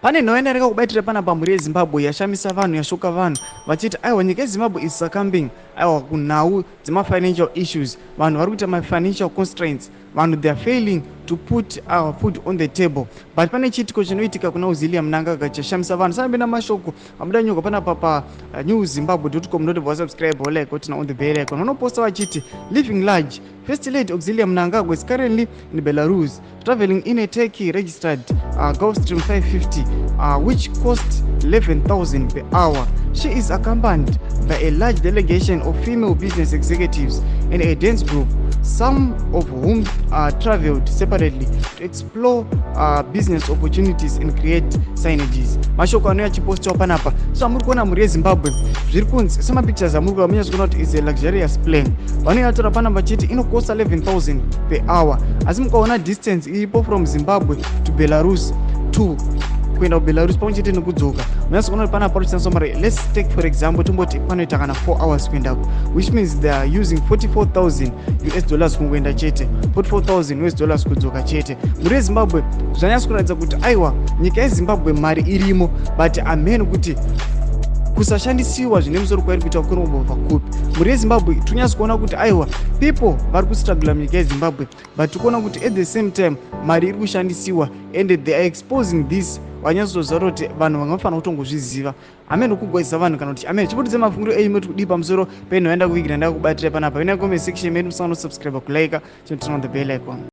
Pane nhau yareka kubaitira panapa mhuri yeZimbabwe yashamisa vanhu yashoka vanhu vachiti aiwa nyika yeZimbabwe is succumbing aiwa kunhau dzema-financial issues. Vanhu vari kuita ma-financial constraints. Vanhu they are failing to put our food on the table. But pane chiitiko chinoitika kuna Auxilla Mnangagwa chashamisa vanhu. Sambe namashoko amuda nyoka panapa pa newzimbabwe.com. Not subscribe or like what on the bell icon. Vanoposta vachiti living large. First Lady Auxilla Mnangagwa is currently in Belarus, traveling in a Turkey registered Gulfstream 550, which costs 11,000 per hour. She is accompanied by a large delegation of female business executives and a dance group, some of whom traveled separately to explore business opportunities and create synergies. Mashoko anouya achipostiwa panapa. So amuri kuona mhuri yeZimbabwe zviri kunzi semapictures amuri kuona munyatsokuona kuti is a luxurious plane. Vanoyatora panapa vachiti inokosta 11,000 per hour. Asi mukaona distance iripo from Zimbabwe to Belarus to kuenda kuBelarus pamwe chete nekudzoka munyatsokuona kuti panapa parichishandiswa mari. Let's take for example tomboti panoita kana 4 hours kuendako, which means they are using 44,000 US dollars kungoenda chete, 44,000 US dollars kudzoka chete. Mhuri yeZimbabwe zvanyatsokuratidza kuti aiwa nyika yeZimbabwe mari irimo, but amen kuti kusashandisiwa zvine musoro kwairi kuita kunombobva kupi. Mhuri yeZimbabwe tonyatsokuona kuti aiwa people vari kustrugula munyika yeZimbabwe, but tikuona kuti at the same time mari iri kushandisiwa and they are exposing this. Wanyatsoziva kuti vanhu vangafanira kutongozviziva. Amen kugwadzisa vanhu kana kuti amen chipotedza mafungiro enyu kudi pamusoro penhau yanda kuvigira ndakubatira panapa. Ina comment section medu musana subscribe kulike, turn on the bell icon.